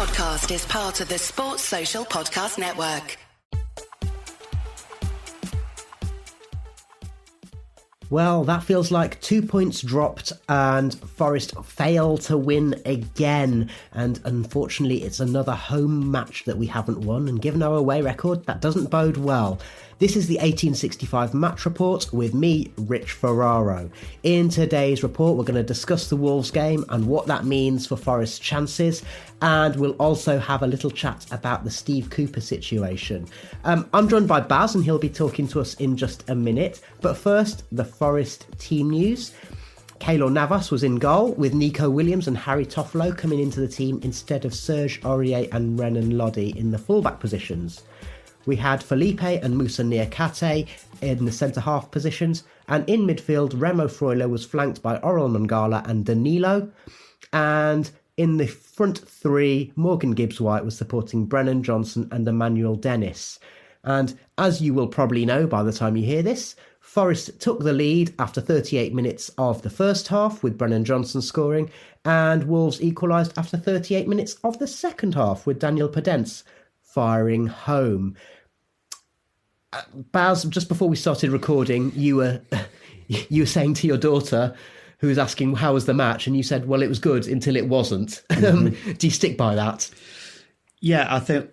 podcast is part of the Sports Social Podcast Network. Well, that feels like 2 points dropped and Forest fail to win again. And unfortunately, it's another home match that we haven't won. And given our away record, that doesn't bode well. This is the 1865 match report with me, Rich Ferraro. In today's report, we're going to discuss the Wolves game and what that means for Forest's chances. And we'll also have a little chat about the Steve Cooper situation. I'm joined by Baz and he'll be talking to us in just a minute. But first, the Forest team news. Keylor Navas was in goal, with Nico Williams and Harry Toffolo coming into the team instead of Serge Aurier and Renan Lodi in the fullback positions. We had Felipe and Moussa Niakate in the centre-half positions, and in midfield, Remo Freuler was flanked by Oral Mangala and Danilo, and in the front three, Morgan Gibbs-White was supporting Brennan Johnson and Emmanuel Dennis. And as you will probably know by the time you hear this, Forest took the lead after 38 minutes of the first half with Brennan Johnson scoring, and Wolves equalised after 38 minutes of the second half with Daniel Podence firing home. Baz, just before we started recording, you were saying to your daughter, who was asking how was the match, and you said, well, it was good until it wasn't. Do you stick by that? Yeah, I think,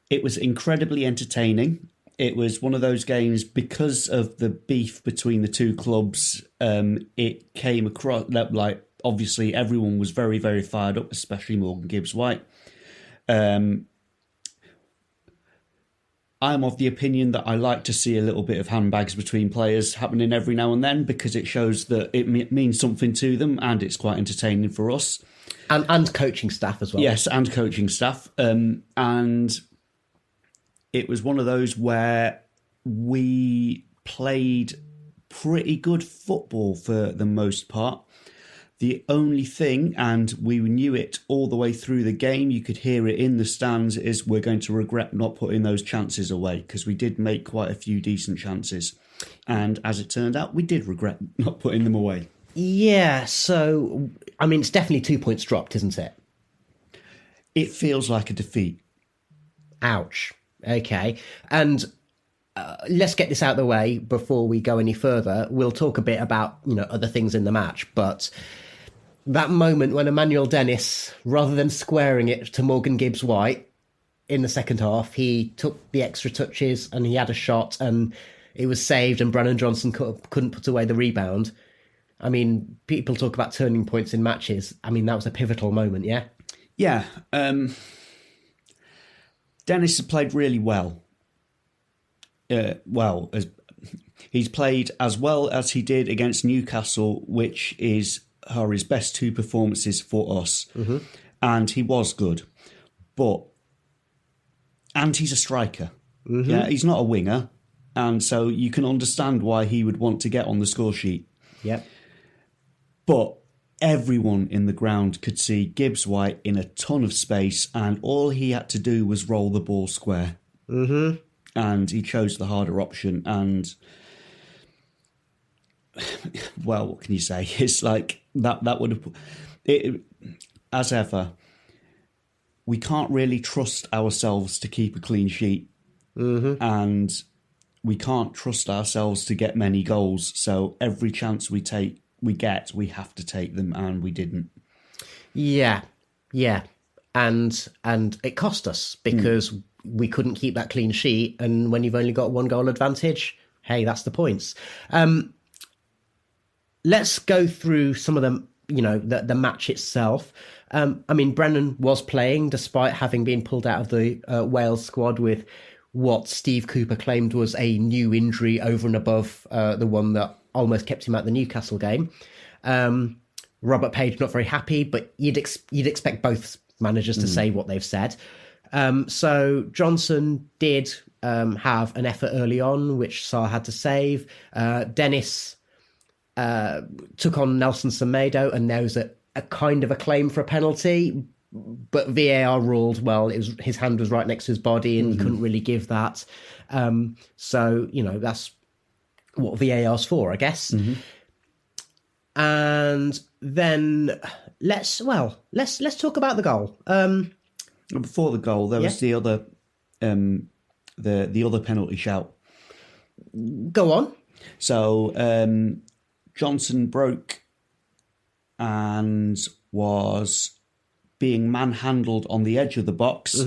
it was incredibly entertaining. It was one of those games, because of the beef between the two clubs, it came across, like, obviously everyone was very, very fired up, especially Morgan Gibbs-White. I'm of the opinion that I like to see a little bit of handbags between players happening every now and then, because it shows that it means something to them and it's quite entertaining for us. And coaching staff as well. Yes, and coaching staff. And it was one of those where we played pretty good football for the most part. The only thing, and we knew it all the way through the game, you could hear it in the stands, is we're going to regret not putting those chances away, because we did make quite a few decent chances. And as it turned out, we did regret not putting them away. Yeah, so, I mean, it's definitely 2 points dropped, isn't it? It feels like a defeat. Ouch. Okay. And let's get this out of the way before we go any further. We'll talk a bit about, other things in the match, but that moment when Emmanuel Dennis, rather than squaring it to Morgan Gibbs-White in the second half, he took the extra touches and he had a shot and it was saved and Brennan Johnson couldn't put away the rebound. I mean, people talk about turning points in matches. I mean, that was a pivotal moment, yeah? Yeah. Dennis has played really well. He's played as well as he did against Newcastle, which are his best two performances for us. Mm-hmm. And he was good. And he's a striker. Mm-hmm. Yeah, he's not a winger. And so you can understand why he would want to get on the score sheet. Yep. But everyone in the ground could see Gibbs-White in a ton of space, and all he had to do was roll the ball square. Mm-hmm. And he chose the harder option. And, well, what can you say? It's like that would have... As ever, we can't really trust ourselves to keep a clean sheet. Mm-hmm. And we can't trust ourselves to get many goals. So every chance we get, we have to take them, and we didn't. Yeah. And it cost us, because we couldn't keep that clean sheet, and when you've only got one goal advantage, hey, that's the points. Let's go through some of them, the match itself. I mean, Brennan was playing despite having been pulled out of the Wales squad with what Steve Cooper claimed was a new injury over and above the one that almost kept him at the Newcastle game. Robert Page not very happy, but you'd expect both managers to say what they've said. So Johnson did have an effort early on, which Sarr had to save. Dennis took on Nelson Semedo, and there was a kind of a claim for a penalty, but VAR ruled, well, his hand was right next to his body and he couldn't really give that. So, that's what VAR's for, I guess. Mm-hmm. And then let's talk about the goal. Before the goal, there was the other the other penalty shout. Go on. So Johnson broke and was being manhandled on the edge of the box.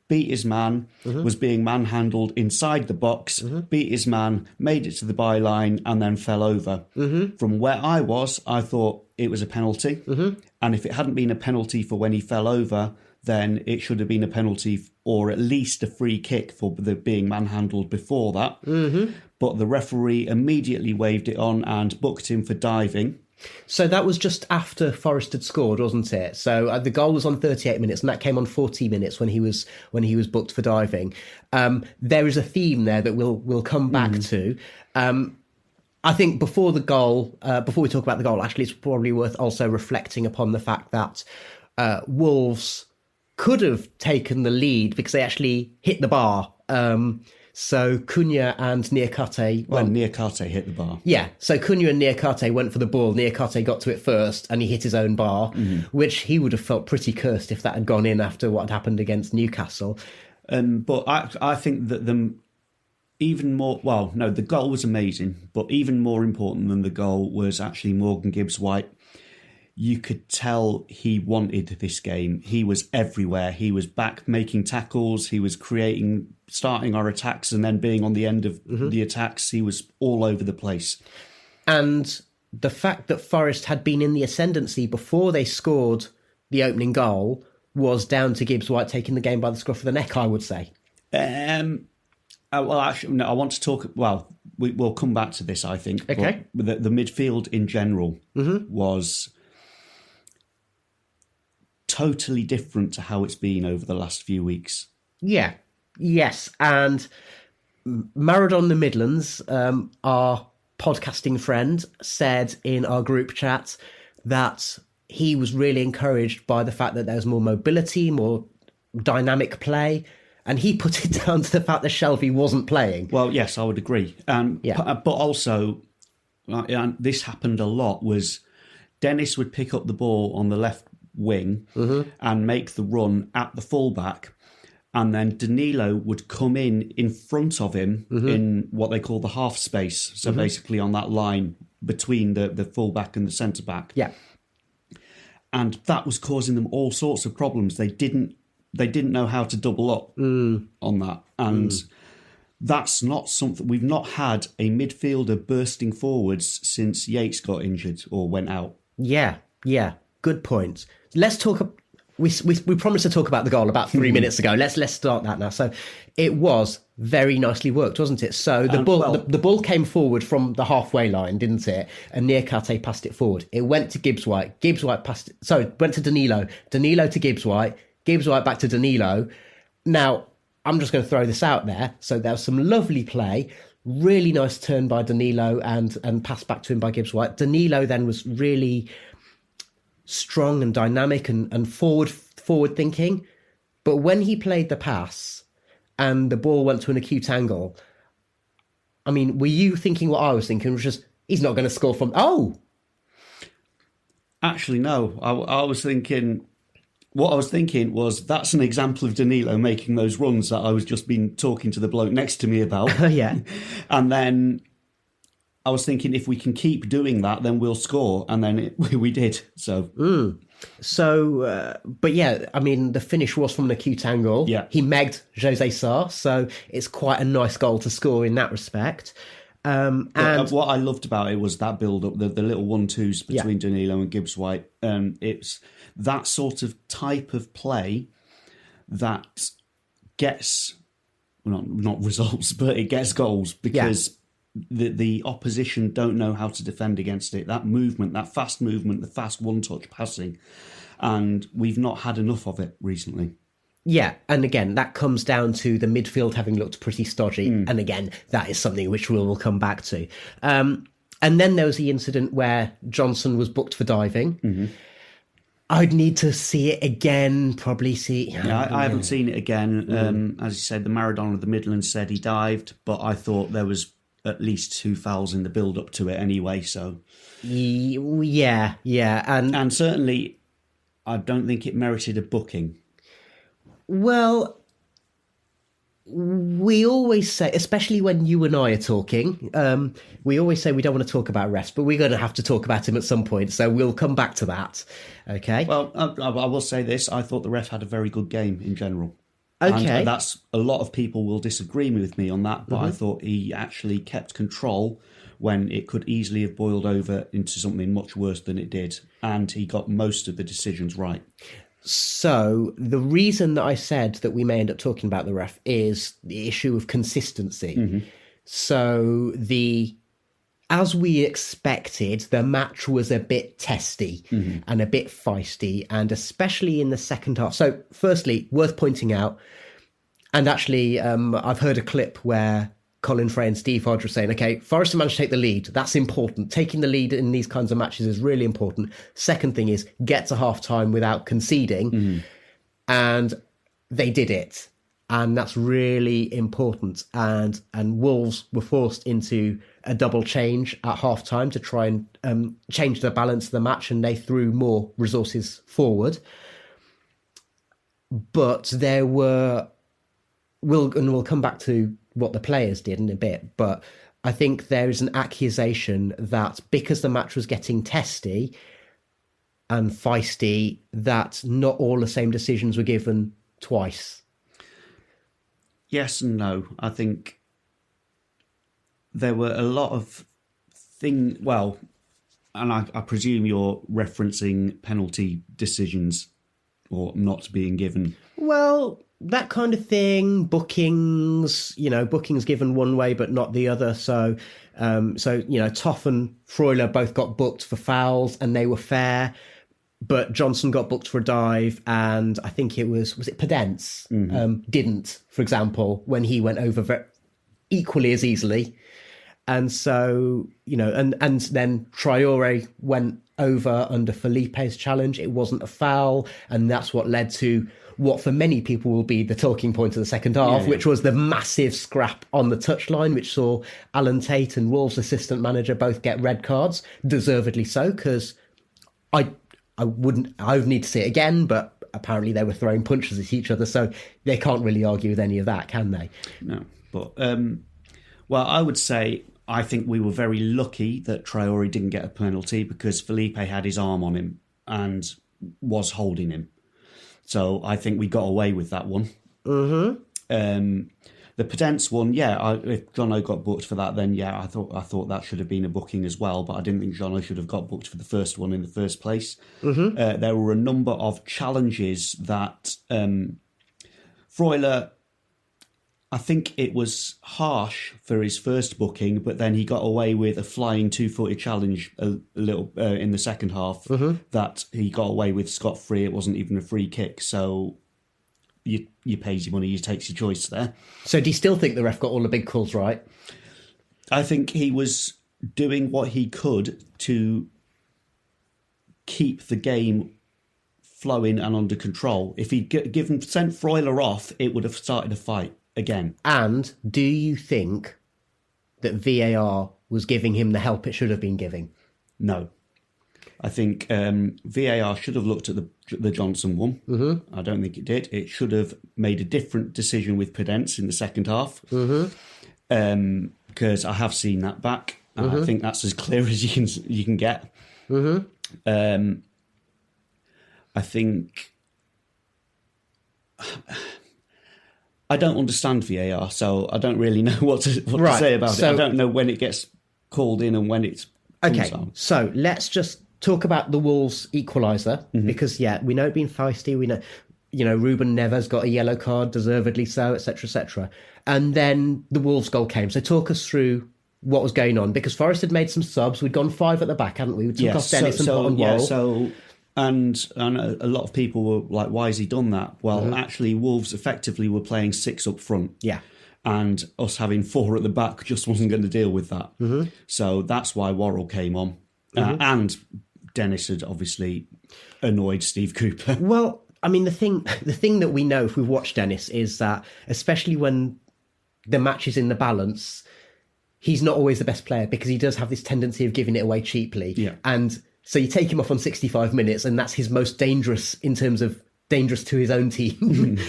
Beat his man, was being manhandled inside the box, beat his man, made it to the byline, and then fell over. From where I was, I thought it was a penalty. And if it hadn't been a penalty for when he fell over, then it should have been a penalty or at least a free kick for the being manhandled before that. But the referee immediately waved it on and booked him for diving. So that was just after Forest had scored, wasn't it? So the goal was on 38 minutes, and that came on 40 minutes when he was booked for diving. There is a theme there that we'll come back to. I think before we talk about the goal, actually, it's probably worth also reflecting upon the fact that Wolves could have taken the lead because they actually hit the bar. So Cunha and Niakate... Niakate hit the bar. Yeah, so Cunha and Niakate went for the ball. Niakate got to it first and he hit his own bar, which he would have felt pretty cursed if that had gone in after what had happened against Newcastle. But I think that the goal was amazing, but even more important than the goal was actually Morgan Gibbs-White. You could tell he wanted this game. He was everywhere. He was back making tackles. He was starting our attacks and then being on the end of the attacks. He was all over the place. And the fact that Forest had been in the ascendancy before they scored the opening goal was down to Gibbs-White taking the game by the scruff of the neck, I would say. Well, actually, no, I want to talk... Well, we'll come back to this, I think. Okay. But the midfield in general was totally different to how it's been over the last few weeks. Yeah. Yes. And Maradon the Midlands, our podcasting friend, said in our group chat that he was really encouraged by the fact that there's more mobility, more dynamic play. And he put it down to the fact that Shelby wasn't playing. Well, yes, I would agree. But also, and this happened a lot, was Dennis would pick up the ball on the left wing and make the run at the fullback. And then Danilo would come in front of him in what they call the half space. So basically on that line between the fullback and the centre-back. Yeah. And that was causing them all sorts of problems. They didn't know how to double up on that. And that's not something... We've not had a midfielder bursting forwards since Yates got injured or went out. Yeah. Good point. Let's talk... We promised to talk about the goal about 3 minutes ago. Let's start that now. So it was very nicely worked, wasn't it? So the ball came forward from the halfway line, didn't it? And Niakate passed it forward. It went to Gibbs-White. Gibbs-White passed it... Sorry, went to Danilo. Danilo to Gibbs-White. Gibbs-White back to Danilo. Now, I'm just going to throw this out there. So there was some lovely play. Really nice turn by Danilo and pass back to him by Gibbs-White. Danilo then was really strong and dynamic and forward thinking. But when he played the pass and the ball went to an acute angle, I mean, were you thinking what I was thinking, which is he's not going to score from... Oh! Actually, no. I was thinking... What I was thinking was that's an example of Danilo making those runs that I was just been talking to the bloke next to me about. Yeah. And then I was thinking if we can keep doing that, then we'll score. And then we did. So... But yeah, I mean, the finish was from an acute angle. Yeah. He megged Jose Sarr, so it's quite a nice goal to score in that respect. And what I loved about it was that build-up, the little 1-2s between Danilo and Gibbs-White. It's that sort of type of play that gets, well, not results, but it gets goals because the opposition don't know how to defend against it. That movement, that fast movement, the fast one-touch passing, and we've not had enough of it recently. Yeah, and again, that comes down to the midfield having looked pretty stodgy. And again, that is something which we'll come back to. And then there was the incident where Johnson was booked for diving. I'd need to see it again, probably see... Yeah, I haven't seen it again. As you said, the Maradon of the Midlands said he dived, but I thought there was at least 2 fouls in the build-up to it anyway. So yeah, and certainly I don't think it merited a booking. Well, we always say, especially when you and I are talking, we always say we don't want to talk about refs, but we're going to have to talk about him at some point, so we'll come back to that. Okay. Well, I will say this: I thought the ref had a very good game in general. Okay. And that's a lot of people will disagree with me on that, but I thought he actually kept control when it could easily have boiled over into something much worse than it did, and he got most of the decisions right. So the reason that I said that we may end up talking about the ref is the issue of consistency. So as we expected, the match was a bit testy and a bit feisty, and especially in the second half. So firstly, worth pointing out, and actually I've heard a clip where Colin Frey and Steve Hodge were saying, okay, Forest managed to take the lead. That's important. Taking the lead in these kinds of matches is really important. Second thing is get to half-time without conceding. And they did it. And that's really important. And Wolves were forced into a double change at half-time to try and change the balance of the match, and they threw more resources forward. But there were... We'll come back to what the players did in a bit, but I think there is an accusation that because the match was getting testy and feisty, that not all the same decisions were given twice. Yes and no. I think there were a lot of things... Well, and I presume you're referencing penalty decisions or not being given. Well... that kind of thing, bookings given one way but not the other. So Toff and Freuler both got booked for fouls and they were fair, but Johnson got booked for a dive, and I think it was it Podence didn't, for example, when he went over equally as easily. And so, and then Traore went over under Felipe's challenge. It wasn't a foul, and that's what led to what for many people will be the talking point of the second half, which was the massive scrap on the touchline, which saw Alan Tate and Wolves' assistant manager both get red cards, deservedly so, because I would need to see it again, but apparently they were throwing punches at each other, so they can't really argue with any of that, can they? No, but well, I would say I think we were very lucky that Traore didn't get a penalty, because Felipe had his arm on him and was holding him. So I think we got away with that one. The Podence one, if Jono got booked for that, then I thought that should have been a booking as well. But I didn't think Jono should have got booked for the first one in the first place. There were a number of challenges that Freuler, I think it was harsh for his first booking, but then he got away with a flying 2-footed challenge a little in the second half that he got away with scot-free. It wasn't even a free kick, so you pays your money, you takes your choice there. So do you still think the ref got all the big calls right? I think he was doing what he could to keep the game flowing and under control. If he'd sent Freuler off, it would have started a fight again. And do you think that VAR was giving him the help it should have been giving? No. I think VAR should have looked at the Johnson one. I don't think it did. It should have made a different decision with Podence in the second half. Because I have seen that back. And I think that's as clear as you can get. I think... I don't understand VAR, so I don't really know what to say about it. I don't know when it gets called in and when it's... Okay, so let's just talk about the Wolves equaliser, because, we know it's been feisty. We know, Ruben Neves got a yellow card, deservedly so, etc., etc. And then the Wolves goal came. So talk us through what was going on, because Forest had made some subs. We'd gone 5 at the back, hadn't we? We took off Dennis and put on Worrell. And a lot of people were like, why has he done that? Well, actually, Wolves effectively were playing 6 up front. Yeah. And us having 4 at the back just wasn't going to deal with that. So that's why Worrell came on. And Dennis had obviously annoyed Steve Cooper. Well, I mean, the thing that we know if we've watched Dennis is that, especially when the match is in the balance, he's not always the best player because he does have this tendency of giving it away cheaply. Yeah. And so you take him off on 65 minutes and that's his most dangerous in terms of dangerous to his own team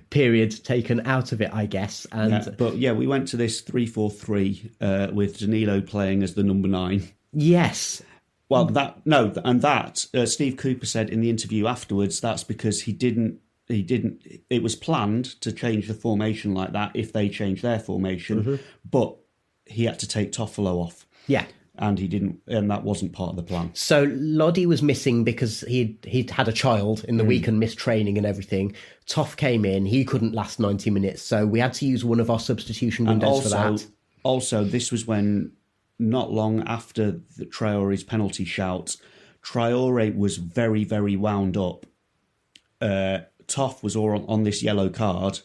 period taken out of it, I guess. And we went to this 3-4-3 with Danilo playing as the number 9. Yes. Well, Steve Cooper said in the interview afterwards, that's because it was planned to change the formation like that if they changed their formation, but he had to take Toffolo off. Yeah. And he didn't, and that wasn't part of the plan. So Lodi was missing because he'd had a child in the week and missed training and everything. Toff came in, he couldn't last 90 minutes, so we had to use one of our substitution windows for that. Also, this was when, not long after the Traore's penalty shout, Traore was very, very wound up. Toff was all on this yellow card,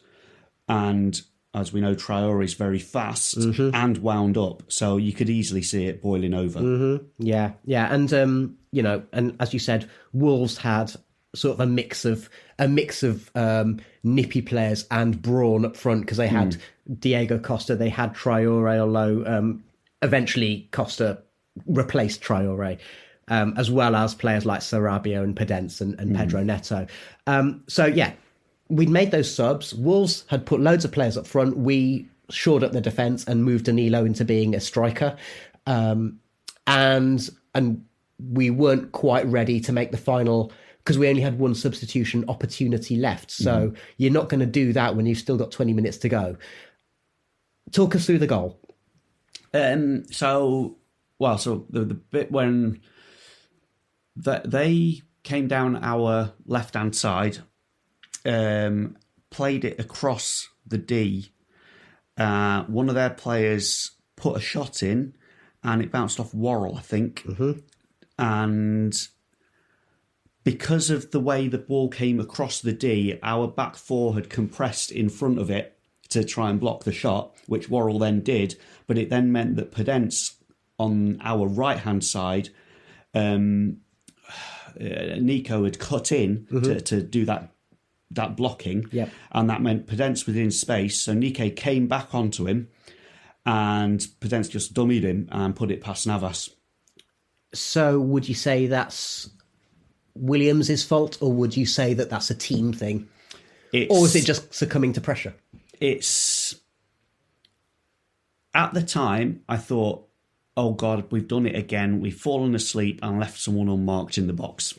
and as we know, Traore is very fast and wound up, so you could easily see it boiling over. Yeah, and and as you said, Wolves had sort of a mix of nippy players and brawn up front because they had Diego Costa, they had Traore, although eventually Costa replaced Traore, as well as players like Sarabia and Podence and Pedro Neto. We'd made those subs. Wolves had put loads of players up front. We shored up the defence and moved Danilo into being a striker. And we weren't quite ready to make the final because we only had one substitution opportunity left. So you're not going to do that when you've still got 20 minutes to go. Talk us through the goal. So the bit when they came down our left-hand side, played it across the D. One of their players put a shot in and it bounced off Worrell, I think. And because of the way the ball came across the D, our back four had compressed in front of it to try and block the shot, which Worrell then did. But it then meant that Podence on our right-hand side, Nico had cut in to do that blocking, and that meant Podence was in space, so Nico came back onto him and Podence just dummied him and put it past Navas. So would you say that's Williams' fault, or would you say that that's a team thing? Or is it just succumbing to pressure? It's... At the time, I thought, oh God, we've done it again. We've fallen asleep and left someone unmarked in the box.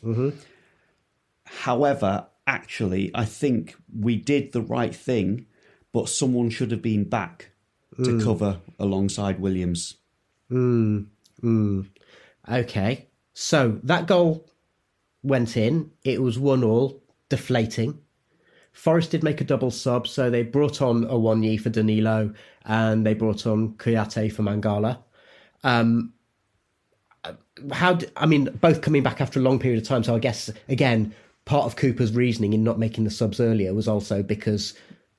However, actually, I think we did the right thing, but someone should have been back to cover alongside Williams. Okay. So that goal went in. It was 1-1, deflating. Forest did make a double sub, so they brought on Awoniyi for Danilo and they brought on Kouyaté for Mangala. Both coming back after a long period of time, so I guess, again, part of Cooper's reasoning in not making the subs earlier was also because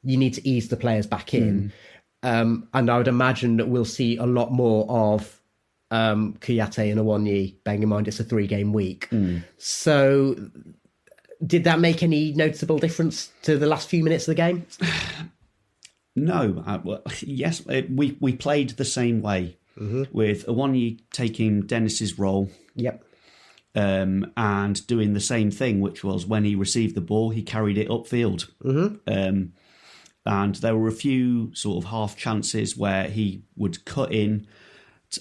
you need to ease the players back in. And I would imagine that we'll see a lot more of Kouyaté and Awoniyi, bearing in mind it's a 3-game week. So did that make any noticeable difference to the last few minutes of the game? No. Yes, we played the same way, with Awoniyi taking Dennis's role. And doing the same thing, which was when he received the ball, he carried it upfield. And there were a few sort of half chances where he would cut in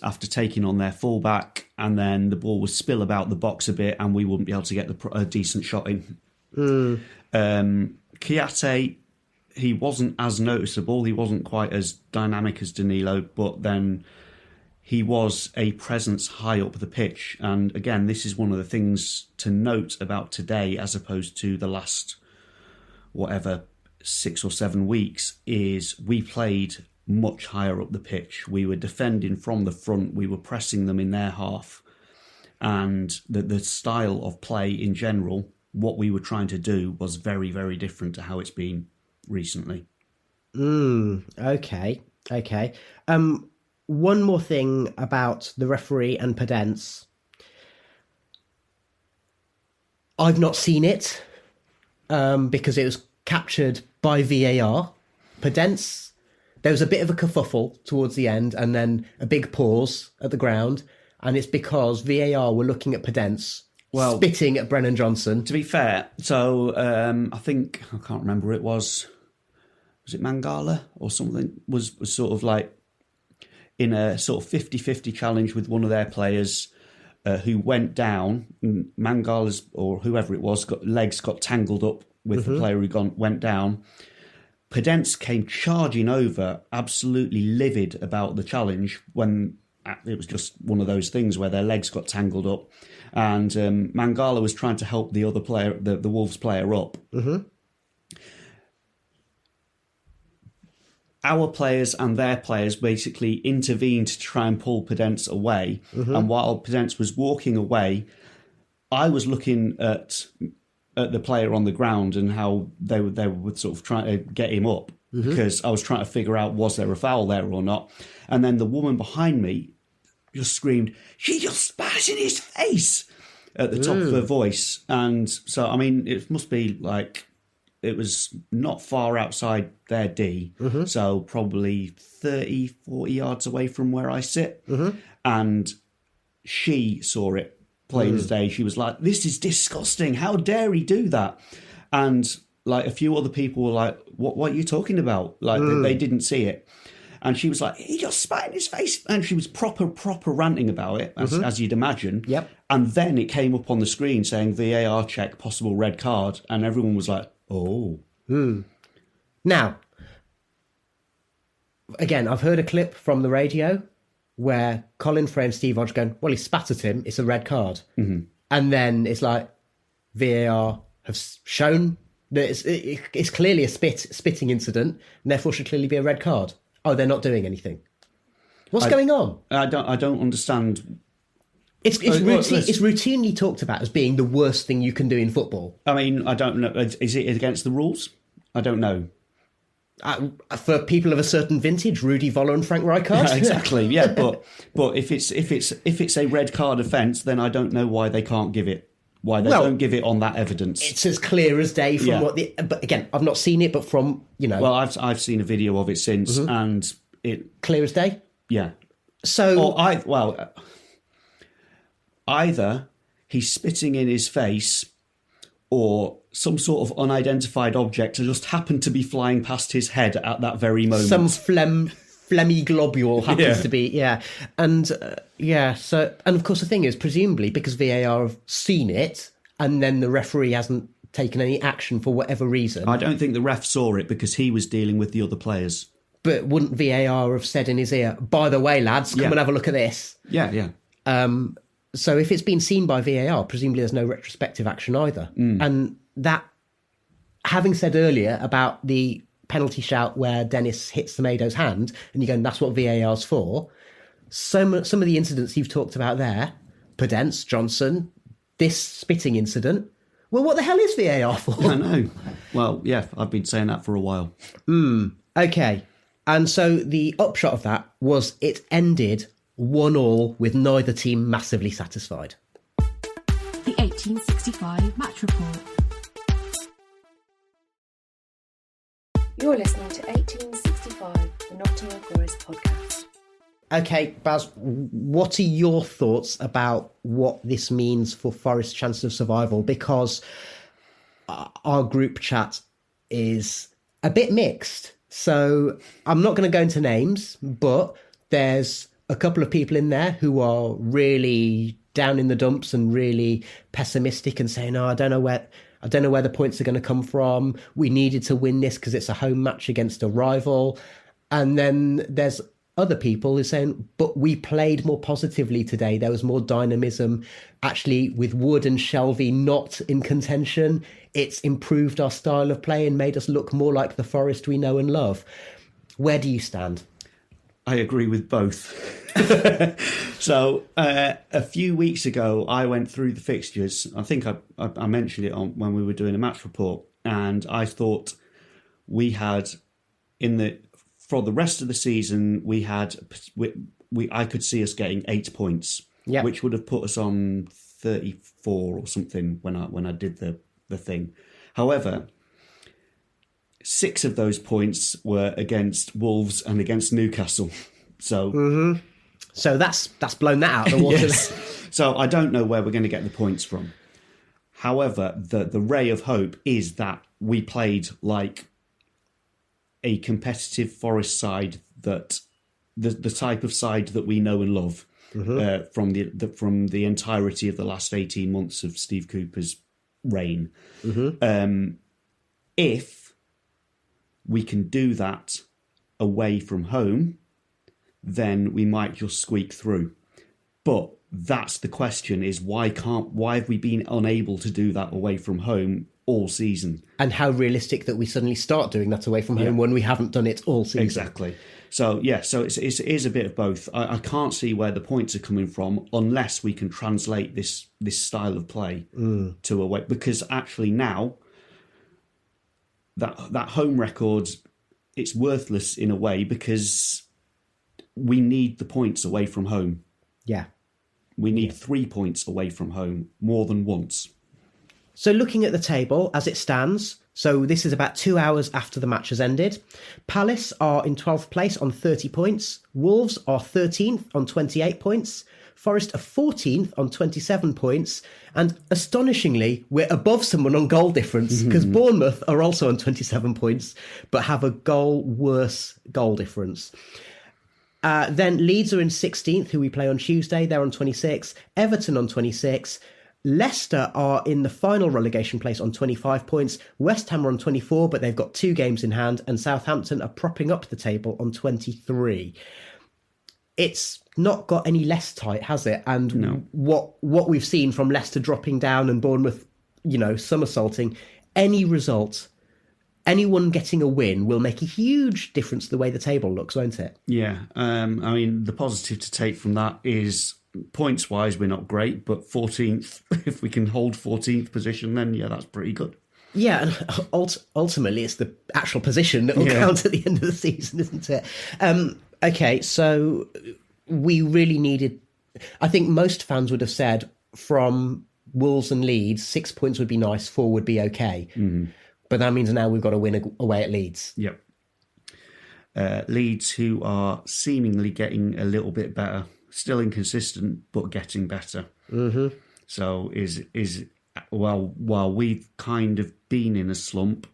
after taking on their fullback, and then the ball would spill about the box a bit and we wouldn't be able to get a decent shot in. Kouyaté, he wasn't as noticeable. He wasn't quite as dynamic as Danilo, but then he was a presence high up the pitch. And again, this is one of the things to note about today as opposed to the last, 6 or 7 weeks, is we played much higher up the pitch. We were defending from the front. We were pressing them in their half. And the style of play in general, what we were trying to do was very, very different to how it's been recently. Okay. One more thing about the referee and Podence. I've not seen it because it was captured by VAR. Podence there was a bit of a kerfuffle towards the end and then a big pause at the ground. And it's because VAR were looking at Podence, spitting at Brennan Johnson. To be fair, so I can't remember who it was it Mangala or something, was sort of like in a sort of 50-50 challenge with one of their players who went down. Mangala's, or whoever it was, legs got tangled up with the player who went down. Podence came charging over, absolutely livid about the challenge, when it was just one of those things where their legs got tangled up. And Mangala was trying to help the other player, the Wolves player, up. Our players and their players basically intervened to try and pull Podence away. And while Podence was walking away, I was looking at the player on the ground and how they were sort of trying to get him up, because I was trying to figure out, was there a foul there or not? And then the woman behind me just screamed, "She just spat in his face!" at the top of her voice. And so, I mean, it must be like, it was not far outside their D, so probably 30, 40 yards away from where I sit. And she saw it plain as day. She was like, "This is disgusting. How dare he do that?" And like a few other people were like, what are you talking about? Like they didn't see it. And she was like, "He just spat in his face." And she was proper ranting about it, as you'd imagine. Yep. And then it came up on the screen saying VAR check, possible red card. And everyone was like, oh. Now, again, I've heard a clip from the radio where Colin Frey and Steve Hodge going, "Well, he spat at him, it's a red card." And then it's like, VAR have shown that it's clearly a spitting incident, and therefore should clearly be a red card. Oh, they're not doing anything. What's going on? I don't understand. It's routinely talked about as being the worst thing you can do in football. I mean, I don't know. Is it against the rules? I don't know. For people of a certain vintage, Rudy Voller and Frank Rijkaard. Yeah, exactly. Yeah, but if it's a red card offence, then I don't know why they can't give it. Why they don't give it on that evidence? It's as clear as day from what the. But again, I've not seen it, but from Well, I've seen a video of it since, and it clear as day. Yeah. So either he's spitting in his face, or some sort of unidentified object just happened to be flying past his head at that very moment. Some phlegmy globule happens to be, and So, and of course, the thing is, presumably because VAR have seen it, and then the referee hasn't taken any action for whatever reason. I don't think the ref saw it because he was dealing with the other players. But wouldn't VAR have said in his ear, "By the way, lads, come and have a look at this"? Yeah. So if it's been seen by VAR, presumably there's no retrospective action either. And that, having said earlier about the penalty shout where Dennis hits Semedo's hand, and you're going, that's what VAR's for. Some of the incidents you've talked about there, Podence, Johnson, this spitting incident, well, what the hell is VAR for? I know. Well, yeah, I've been saying that for a while. Okay. And so the upshot of that was it ended 1-1 with neither team massively satisfied. The 1865 Match Report. You're listening to 1865, the Nottingham Forest podcast. Okay, Baz, what are your thoughts about what this means for Forest's chance of survival? Because our group chat is a bit mixed. So I'm not going to go into names, but there's a couple of people in there who are really down in the dumps and really pessimistic and saying, "Oh, I don't know where the points are going to come from. We needed to win this because it's a home match against a rival." And then there's other people who are saying, "But we played more positively today. There was more dynamism. Actually, with Wood and Shelvey not in contention, it's improved our style of play and made us look more like the Forest we know and love." Where do you stand? I agree with both. So a few weeks ago, I went through the fixtures. I think I mentioned it when we were doing a match report, and I thought we had for the rest of the season I could see us getting 8 points, which would have put us on 34 or something when I did the thing. However, 6 of those points were against Wolves and against Newcastle. So, So that's blown that out of the water. yes. So I don't know where we're going to get the points from. However, the ray of hope is that we played like a competitive Forest side, that the type of side that we know and love from the entirety of the last 18 months of Steve Cooper's reign. If we can do that away from home, then we might just squeak through. But that's the question: is why have we been unable to do that away from home all season? And how realistic that we suddenly start doing that away from home when we haven't done it all season. Exactly. So it is a bit of both. I can't see where the points are coming from unless we can translate this style of play to away. Because actually now that home record, it's worthless in a way because we need the points away from home. Yeah. We need 3 points away from home more than once. So looking at the table as it stands, so this is about 2 hours after the match has ended. Palace are in 12th place on 30 points. Wolves are 13th on 28 points. Forest are 14th on 27 points. And astonishingly, we're above someone on goal difference because Bournemouth are also on 27 points, but have a goal worse goal difference. Then Leeds are in 16th, who we play on Tuesday. They're on 26. Everton on 26. Leicester are in the final relegation place on 25 points. West Ham are on 24, but they've got 2 games in hand. And Southampton are propping up the table on 23. It's not got any less tight, has it? And no. What we've seen from Leicester dropping down and Bournemouth, somersaulting, any result, anyone getting a win will make a huge difference to the way the table looks, won't it? Yeah. The positive to take from that is points-wise, we're not great, but 14th, if we can hold 14th position, then, that's pretty good. Yeah, and ultimately it's the actual position that will count at the end of the season, isn't it? Okay, so we really needed... I think most fans would have said from Wolves and Leeds, 6 points would be nice, 4 would be okay. But that means now we've got to win away at Leeds. Yep. Leeds, who are seemingly getting a little bit better, still inconsistent, but getting better. So while we've kind of been in a slump,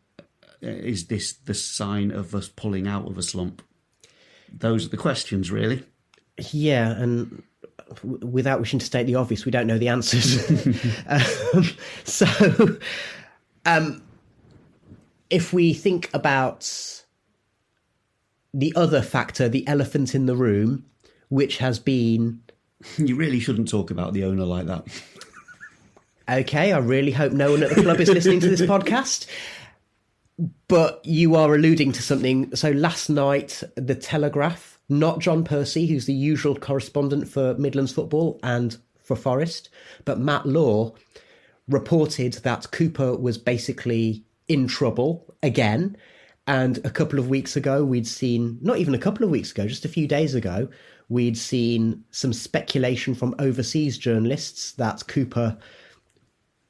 is this the sign of us pulling out of a slump? Those are the questions, really. Yeah, and without wishing to state the obvious, we don't know the answers. If we think about the other factor, the elephant in the room, which has been... You really shouldn't talk about the owner like that. Okay, I really hope no one at the club is listening to this podcast. But you are alluding to something. So last night, The Telegraph, not John Percy, who's the usual correspondent for Midlands football and for Forest, but Matt Law reported that Cooper was basically in trouble again. And a couple of weeks ago, we'd seen, not even a couple of weeks ago, just a few days ago, we'd seen some speculation from overseas journalists that Cooper,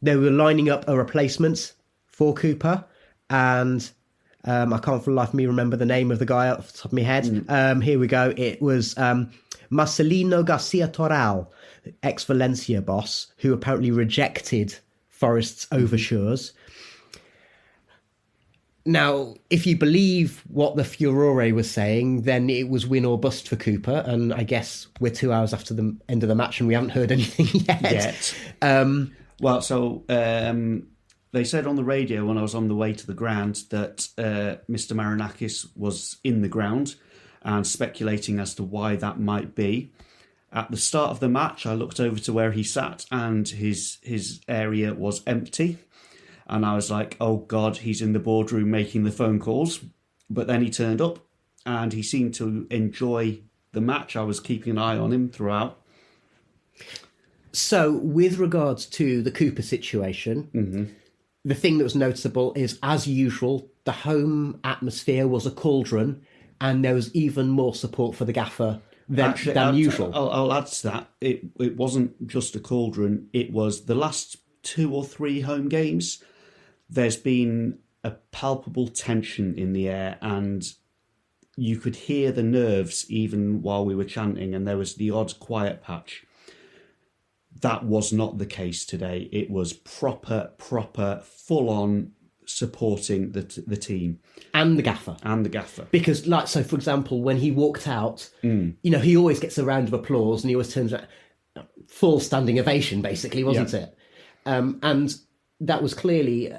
they were lining up a replacement for Cooper. And I can't for the life of me remember the name of the guy off the top of my head. Here we go. It was Marcelino Garcia Toral, ex-Valencia boss, who apparently rejected Forest's overtures. Now, if you believe what the Furore was saying, then it was win or bust for Cooper. And I guess we're 2 hours after the end of the match and we haven't heard anything yet. They said on the radio when I was on the way to the ground that Mr. Marinakis was in the ground and speculating as to why that might be. At the start of the match, I looked over to where he sat and his area was empty. And I was like, oh, God, he's in the boardroom making the phone calls. But then he turned up and he seemed to enjoy the match. I was keeping an eye on him throughout. So with regards to the Cooper situation, the thing that was noticeable is, as usual, the home atmosphere was a cauldron and there was even more support for the gaffer than usual. I'll add to that. It wasn't just a cauldron. It was the last 2 or 3 home games. There's been a palpable tension in the air, and you could hear the nerves even while we were chanting, and there was the odd quiet patch. That was not the case today. It was proper, full-on supporting the team. And the gaffer. Because, so for example, when he walked out, he always gets a round of applause and he always turns around. Full standing ovation, basically, wasn't it? And that was clearly,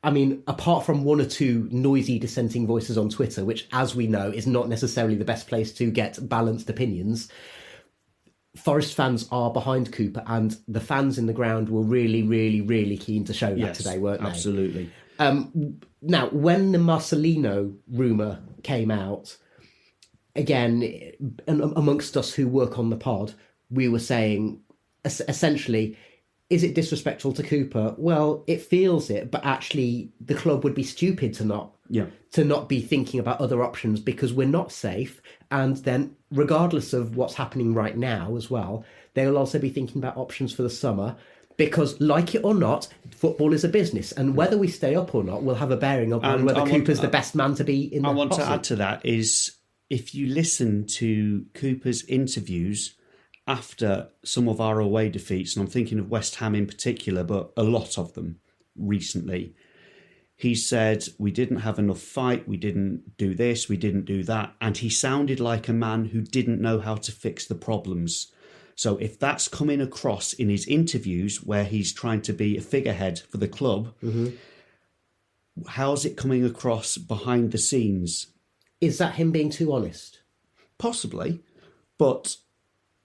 apart from one or two noisy dissenting voices on Twitter, which, as we know, is not necessarily the best place to get balanced opinions, Forest fans are behind Cooper, and the fans in the ground were really, really, really keen to show that today, weren't they? Absolutely. Now, when the Marcelino rumour came out, again, amongst us who work on the pod, we were saying, essentially, is it disrespectful to Cooper? Well, it feels it, but actually the club would be stupid to not be thinking about other options, because we're not safe. And then, regardless of what's happening right now as well, they'll also be thinking about options for the summer, because, like it or not, football is a business, and whether we stay up or not will have a bearing on whether Cooper's the best man to be in the I want posse. to add to that is, if you listen to Cooper's interviews after some of our away defeats, and I'm thinking of West Ham in particular, but a lot of them recently, he said, we didn't have enough fight, we didn't do this, we didn't do that. And he sounded like a man who didn't know how to fix the problems. So if that's coming across in his interviews where he's trying to be a figurehead for the club, how's it coming across behind the scenes? Is that him being too honest? Possibly. But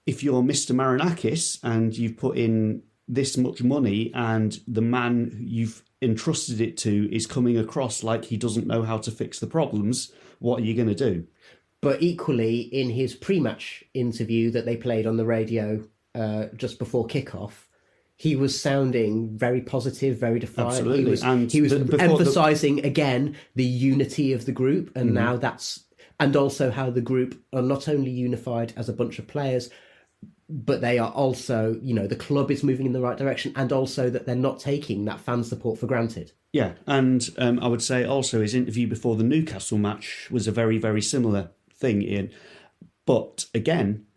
if you're Mr. Marinakis and you've put in this much money and the man you've entrusted it to is coming across like he doesn't know how to fix the problems, what are you going to do? But equally, in his pre-match interview that they played on the radio just before kickoff, he was sounding very positive, very defiant. Absolutely. He was emphasising again the unity of the group, and now and also how the group are not only unified as a bunch of players, but they are also, the club is moving in the right direction, and also that they're not taking that fan support for granted. Yeah, and I would say also his interview before the Newcastle match was a very, very similar thing, Ian. But again,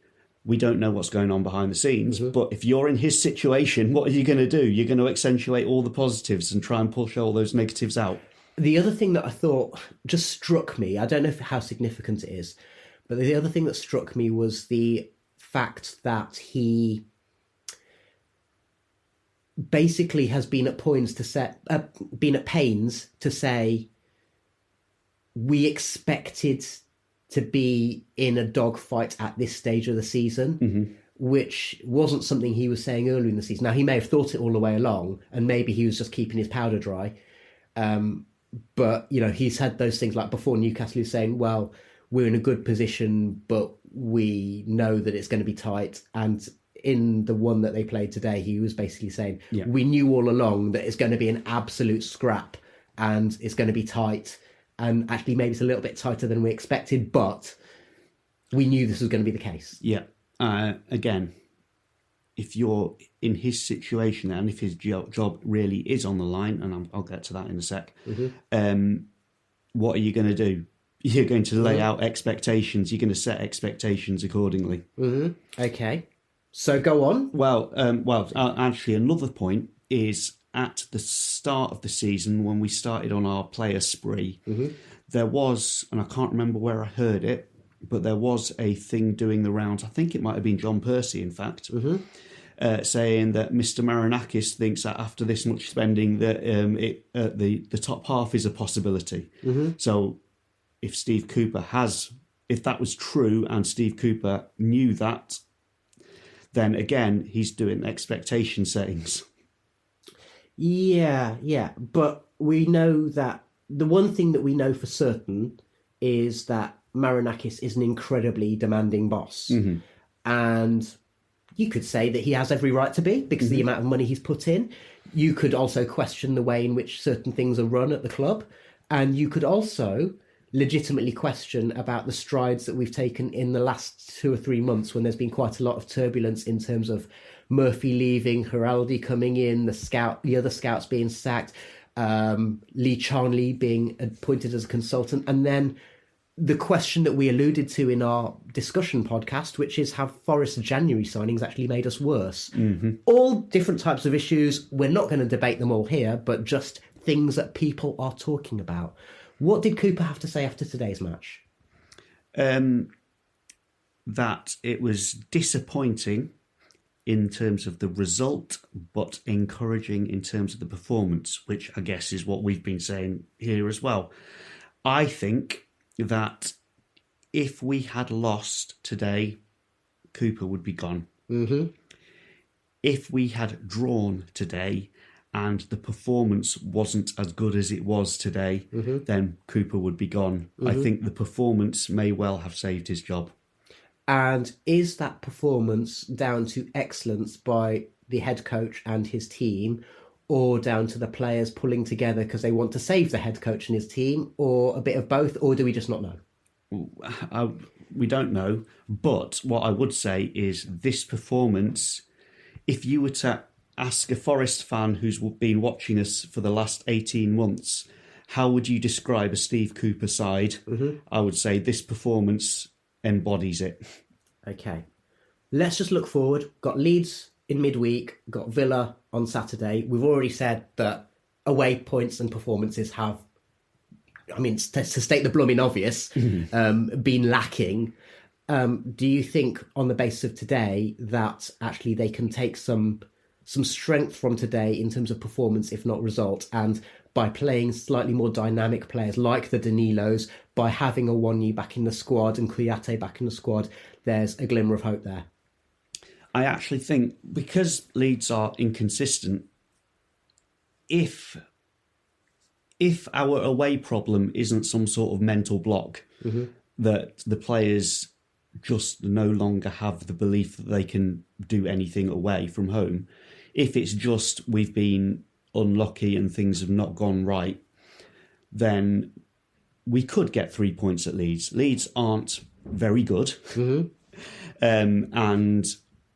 we don't know what's going on behind the scenes. But if you're in his situation, what are you going to do? You're going to accentuate all the positives and try and push all those negatives out. The other thing that I thought just struck me, I don't know how significant it is, but the other thing that struck me was the fact that he basically has been at pains to say we expected to be in a dogfight at this stage of the season, which wasn't something he was saying earlier in the season. Now, he may have thought it all the way along, and maybe he was just keeping his powder dry. But, he's had those things like before Newcastle, he's saying, well, we're in a good position, but we know that it's going to be tight. And in the one that they played today, he was basically saying, we knew all along that it's going to be an absolute scrap and it's going to be tight. And actually, maybe it's a little bit tighter than we expected, but we knew this was going to be the case. Yeah. Again, if you're in his situation and if his job really is on the line, and I'll get to that in a sec, what are you going to do? You're going to lay out expectations. You're going to set expectations accordingly. Okay. So go on. Well, actually, another point is at the start of the season when we started on our player spree, there was, and I can't remember where I heard it, but there was a thing doing the rounds. I think it might have been John Percy, in fact, saying that Mr. Marinakis thinks that after this much spending that the top half is a possibility. So if Steve Cooper if that was true and Steve Cooper knew that, then again, he's doing expectation settings. Yeah. But we know that the one thing that we know for certain is that Marinakis is an incredibly demanding boss. And you could say that he has every right to be because of the amount of money he's put in. You could also question the way in which certain things are run at the club. And you could also legitimately question about the strides that we've taken in the last 2 or 3 months when there's been quite a lot of turbulence in terms of Murphy leaving, Heraldi coming in, the other scouts being sacked, Lee Charnley being appointed as a consultant, and then the question that we alluded to in our discussion podcast, which is, have Forest's January signings actually made us worse? Mm-hmm. All different types of issues. We're not going to debate them all here, but just things that people are talking about. What did Cooper have to say after today's match? That it was disappointing in terms of the result, but encouraging in terms of the performance, which I guess is what we've been saying here as well. I think that if we had lost today, Cooper would be gone. Mm-hmm. If we had drawn today and the performance wasn't as good as it was today, mm-hmm. then Cooper would be gone. Mm-hmm. I think the performance may well have saved his job. And is that performance down to excellence by the head coach and his team, or down to the players pulling together because they want to save the head coach and his team, or a bit of both, or do we just not know? We don't know. But what I would say is this performance, if you were to ask a Forest fan who's been watching us for the last 18 months, how would you describe a Steve Cooper side? Mm-hmm. I would say this performance embodies it. Okay. Let's just look forward. Got Leeds in midweek, got Villa on Saturday. We've already said that away points and performances have, I mean, to state the blooming obvious, mm-hmm. Been lacking. Do you think on the basis of today that actually they can take some strength from today in terms of performance, if not result, and by playing slightly more dynamic players like the Danilos, by having a Wanyi back in the squad and Kouyaté back in the squad, there's a glimmer of hope there? I actually think because Leeds are inconsistent, if our away problem isn't some sort of mental block, mm-hmm. that the players just no longer have the belief that they can do anything away from home, if it's just we've been unlucky and things have not gone right, then we could get 3 points at Leeds. Leeds aren't very good. Mm-hmm. And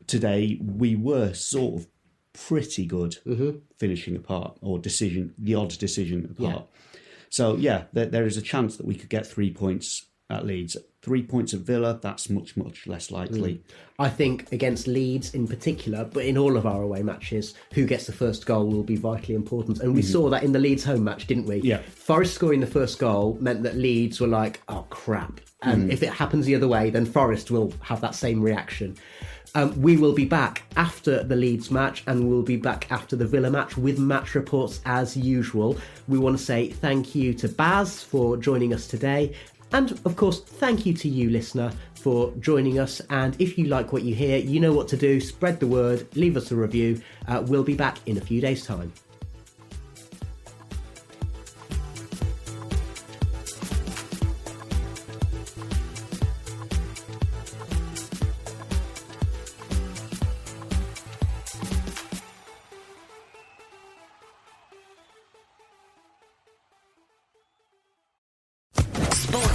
today we were sort of pretty good, mm-hmm. finishing apart, or the odd decision apart. Yeah. So yeah, there is a chance that we could get 3 points at Leeds. 3 points at Villa, that's much, much less likely. I think against Leeds in particular, but in all of our away matches, who gets the first goal will be vitally important. And we mm-hmm. saw that in the Leeds home match, didn't we? Yeah. Forest scoring the first goal meant that Leeds were like, oh, crap. And if it happens the other way, then Forest will have that same reaction. We will be back after the Leeds match, and we'll be back after the Villa match with match reports as usual. We want to say thank you to Baz for joining us today. And, of course, thank you to you, listener, for joining us. And if you like what you hear, you know what to do. Spread the word. Leave us a review. We'll be back in a few days' time.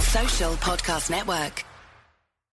Social Podcast Network.